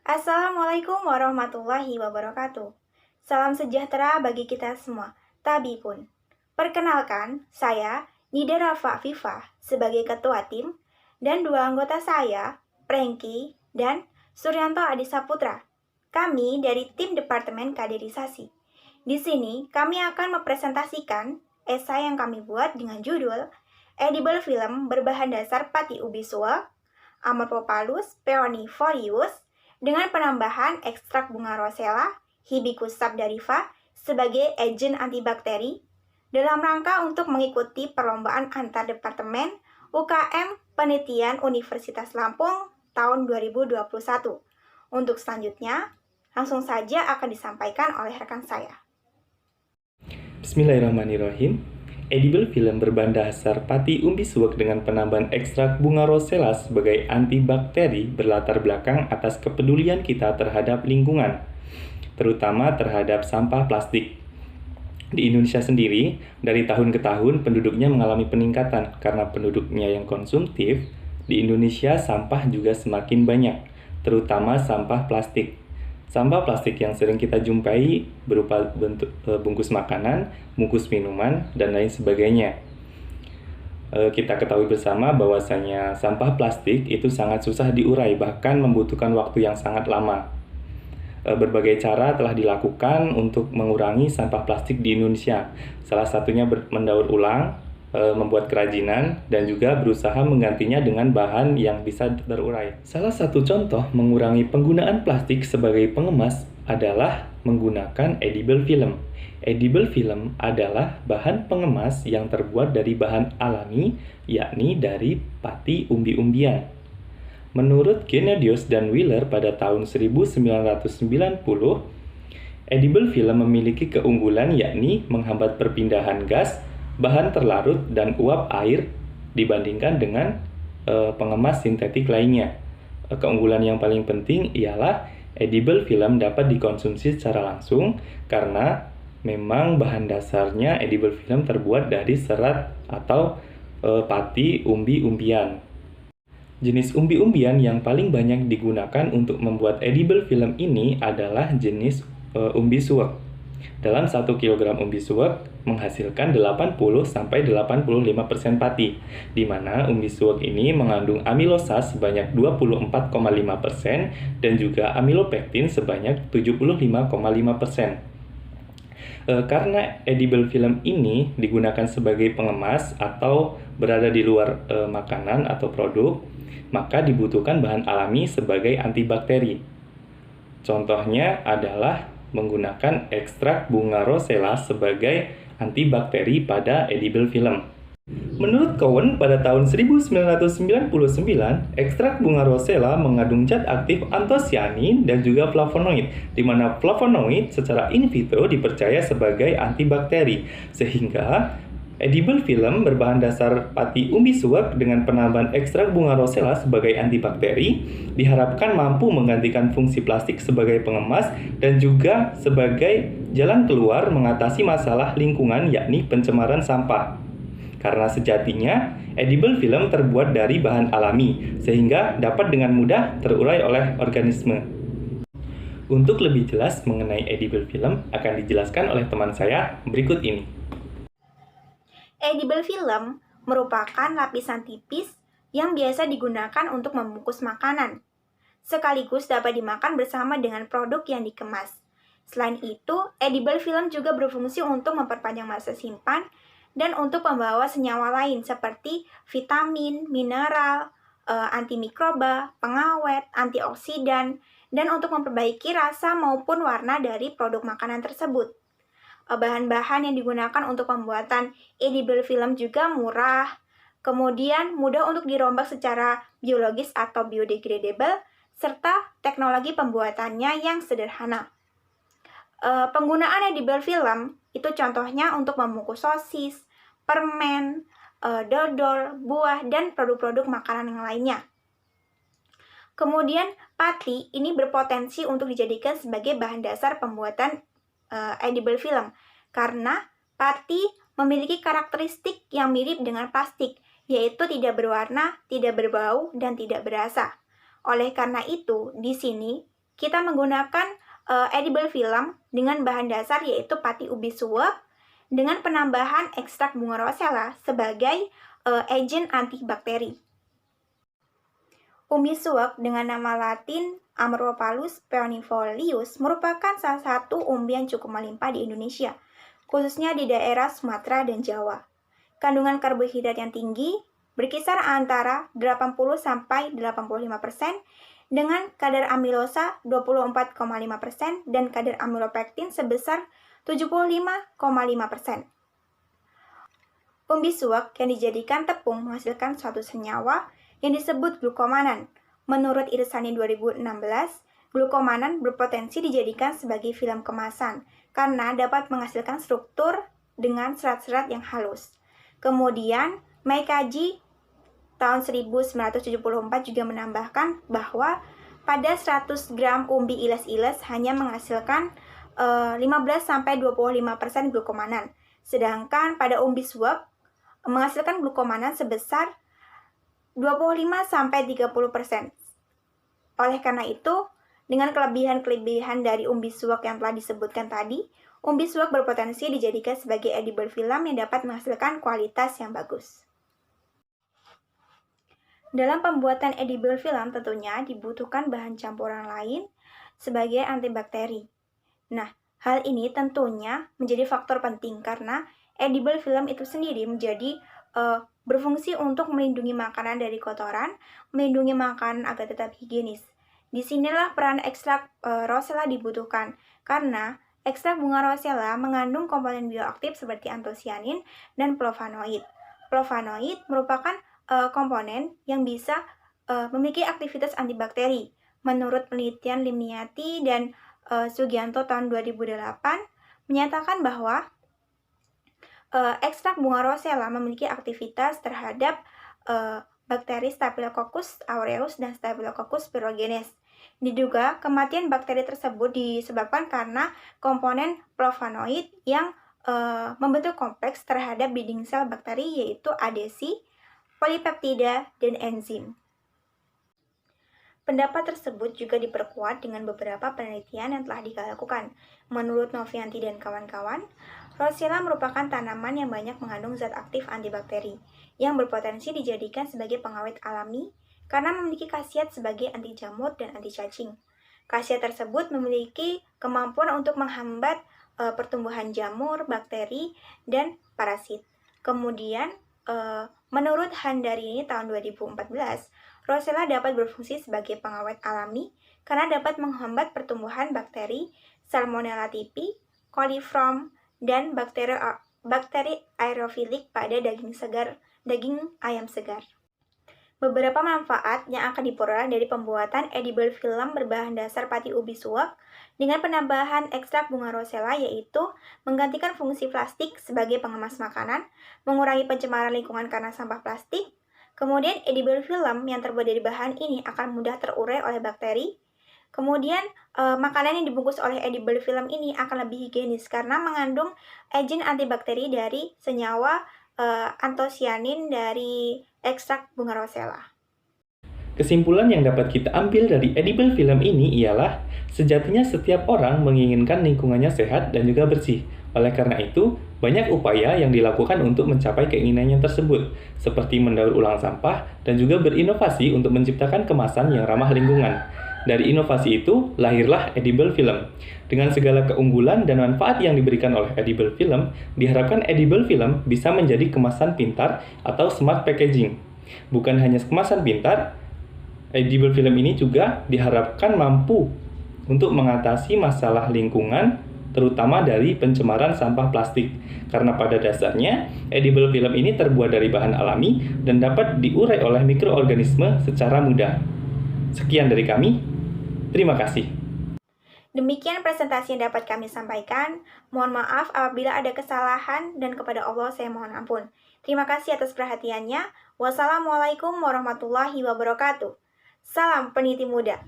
Assalamualaikum warahmatullahi wabarakatuh. Salam sejahtera bagi kita semua. Tabi pun. Perkenalkan, saya Nida Rafa Afifah sebagai ketua tim dan dua anggota saya, Prengki dan Suryanto Adisaputra. Kami dari tim Departemen Kaderisasi. Di sini kami akan mempresentasikan esai yang kami buat dengan judul Edible Film berbahan dasar pati ubi suwak, Amorphopalus peonifolius, dengan penambahan ekstrak bunga rosella, Hibiscus subdariva sebagai agen antibakteri dalam rangka untuk mengikuti perlombaan antar departemen UKM Penelitian Universitas Lampung tahun 2021. Untuk selanjutnya, langsung saja akan disampaikan oleh rekan saya. Bismillahirrahmanirrahim. Edible film berbahan dasar pati umbi suwak dengan penambahan ekstrak bunga rosella sebagai antibakteri berlatar belakang atas kepedulian kita terhadap lingkungan, terutama terhadap sampah plastik. Di Indonesia sendiri, dari tahun ke tahun penduduknya mengalami peningkatan karena penduduknya yang konsumtif. Di Indonesia sampah juga semakin banyak, terutama sampah plastik. Sampah plastik yang sering kita jumpai berupa bungkus makanan, bungkus minuman, dan lain sebagainya. Kita ketahui bersama bahwasanya sampah plastik itu sangat susah diurai, bahkan membutuhkan waktu yang sangat lama. Berbagai cara telah dilakukan untuk mengurangi sampah plastik di Indonesia. Salah satunya mendaur ulang, membuat kerajinan, dan juga berusaha menggantinya dengan bahan yang bisa terurai. Salah satu contoh mengurangi penggunaan plastik sebagai pengemas adalah menggunakan edible film. Edible film adalah bahan pengemas yang terbuat dari bahan alami, yakni dari pati umbi-umbian. Menurut Gennadius dan Wheeler pada tahun 1990, edible film memiliki keunggulan yakni menghambat perpindahan gas, bahan terlarut, dan uap air dibandingkan dengan pengemas sintetik lainnya. Keunggulan yang paling penting ialah edible film dapat dikonsumsi secara langsung karena memang bahan dasarnya edible film terbuat dari serat atau pati umbi-umbian. Jenis umbi-umbian yang paling banyak digunakan untuk membuat edible film ini adalah jenis umbi suwak. Dalam 1 kg umbi suwak menghasilkan 80-85% pati, di mana umbi suwak ini mengandung amilosas sebanyak 24,5% dan juga amilopektin sebanyak 75,5%. Karena edible film ini digunakan sebagai pengemas atau berada di luar makanan atau produk, maka dibutuhkan bahan alami sebagai antibakteri. Contohnya adalah menggunakan ekstrak bunga rosella sebagai antibakteri pada edible film. Menurut Cowan, pada tahun 1999, ekstrak bunga rosella mengandung zat aktif antosianin dan juga flavonoid, di mana flavonoid secara in vitro dipercaya sebagai antibakteri, sehingga edible film berbahan dasar pati umbi suwak dengan penambahan ekstrak bunga rosella sebagai antibakteri diharapkan mampu menggantikan fungsi plastik sebagai pengemas dan juga sebagai jalan keluar mengatasi masalah lingkungan yakni pencemaran sampah. Karena sejatinya edible film terbuat dari bahan alami sehingga dapat dengan mudah terurai oleh organisme. Untuk lebih jelas mengenai edible film akan dijelaskan oleh teman saya berikut ini. Edible film merupakan lapisan tipis yang biasa digunakan untuk membungkus makanan, sekaligus dapat dimakan bersama dengan produk yang dikemas. Selain itu, edible film juga berfungsi untuk memperpanjang masa simpan dan untuk membawa senyawa lain seperti vitamin, mineral, antimikroba, pengawet, antioksidan, dan untuk memperbaiki rasa maupun warna dari produk makanan tersebut. Bahan-bahan yang digunakan untuk pembuatan edible film juga murah, kemudian mudah untuk dirombak secara biologis atau biodegradable, serta teknologi pembuatannya yang sederhana. Penggunaan edible film itu contohnya untuk membungkus sosis, permen, dodol, buah, dan produk-produk makanan yang lainnya. Kemudian, pati ini berpotensi untuk dijadikan sebagai bahan dasar pembuatan edible film karena pati memiliki karakteristik yang mirip dengan plastik, yaitu tidak berwarna, tidak berbau, dan tidak berasa. Oleh karena itu, di sini kita menggunakan edible film dengan bahan dasar yaitu pati ubi suwak dengan penambahan ekstrak bunga rosella sebagai agen antibakteri. Umbi suwak dengan nama latin Amorphalus peonifolius merupakan salah satu umbi yang cukup melimpah di Indonesia, khususnya di daerah Sumatera dan Jawa. Kandungan karbohidrat yang tinggi berkisar antara 80-85% dengan kadar amilosa 24,5% dan kadar amilopektin sebesar 75,5%. Umbi suwak yang dijadikan tepung menghasilkan suatu senyawa yang disebut glukomanan. Menurut Irsani 2016, glukomanan berpotensi dijadikan sebagai film kemasan karena dapat menghasilkan struktur dengan serat-serat yang halus. Kemudian, Meikaji tahun 1974 juga menambahkan bahwa pada 100 gram umbi iles-iles hanya menghasilkan 15-25% glukomanan, sedangkan pada umbi suwak menghasilkan glukomanan sebesar 25-30%. Oleh karena itu, dengan kelebihan-kelebihan dari umbi suwak yang telah disebutkan tadi, umbi suwak berpotensi dijadikan sebagai edible film yang dapat menghasilkan kualitas yang bagus. Dalam pembuatan edible film tentunya dibutuhkan bahan campuran lain sebagai antibakteri. Nah, hal ini tentunya menjadi faktor penting karena edible film itu sendiri menjadi berfungsi untuk melindungi makanan dari kotoran, melindungi makanan agar tetap higienis. Disinilah peran ekstrak rosella dibutuhkan, karena ekstrak bunga rosella mengandung komponen bioaktif seperti antosianin dan flavonoid. Flavonoid merupakan komponen yang bisa memiliki aktivitas antibakteri. Menurut penelitian Limniati dan Sugianto tahun 2008, menyatakan bahwa ekstrak bunga rosella memiliki aktivitas terhadap bakteri Staphylococcus aureus dan Staphylococcus pyogenes. Diduga kematian bakteri tersebut disebabkan karena komponen flavonoid yang membentuk kompleks terhadap dinding sel bakteri yaitu adesi, polipeptida, dan enzim. Pendapat tersebut juga diperkuat dengan beberapa penelitian yang telah dilakukan. Menurut Novianti dan kawan-kawan, rosella merupakan tanaman yang banyak mengandung zat aktif antibakteri yang berpotensi dijadikan sebagai pengawet alami karena memiliki khasiat sebagai anti jamur dan anti cacing. Khasiat tersebut memiliki kemampuan untuk menghambat pertumbuhan jamur, bakteri, dan parasit. Kemudian, menurut Handarini tahun 2014, rosella dapat berfungsi sebagai pengawet alami karena dapat menghambat pertumbuhan bakteri Salmonella typhi, coliform, dan bakteri aerofilik pada daging ayam segar. Beberapa manfaat yang akan diperoleh dari pembuatan edible film berbahan dasar pati ubi suwak dengan penambahan ekstrak bunga rosella yaitu menggantikan fungsi plastik sebagai pengemas makanan, mengurangi pencemaran lingkungan karena sampah plastik. Kemudian edible film yang terbuat dari bahan ini akan mudah terurai oleh bakteri. Kemudian makanan yang dibungkus oleh edible film ini akan lebih higienis karena mengandung agen antibakteri dari senyawa antosianin dari ekstrak bunga rosella. Kesimpulan yang dapat kita ambil dari edible film ini ialah sejatinya setiap orang menginginkan lingkungannya sehat dan juga bersih. Oleh karena itu, banyak upaya yang dilakukan untuk mencapai keinginannya tersebut, seperti mendaur ulang sampah dan juga berinovasi untuk menciptakan kemasan yang ramah lingkungan. Dari inovasi itu, lahirlah edible film. Dengan segala keunggulan dan manfaat yang diberikan oleh edible film, diharapkan edible film bisa menjadi kemasan pintar atau smart packaging. Bukan hanya kemasan pintar, edible film ini juga diharapkan mampu untuk mengatasi masalah lingkungan, terutama dari pencemaran sampah plastik. Karena pada dasarnya, edible film ini terbuat dari bahan alami dan dapat diurai oleh mikroorganisme secara mudah. Sekian dari kami, terima kasih. Demikian presentasi yang dapat kami sampaikan. Mohon maaf apabila ada kesalahan dan kepada Allah saya mohon ampun. Terima kasih atas perhatiannya. Wassalamualaikum warahmatullahi wabarakatuh. Salam peneliti muda.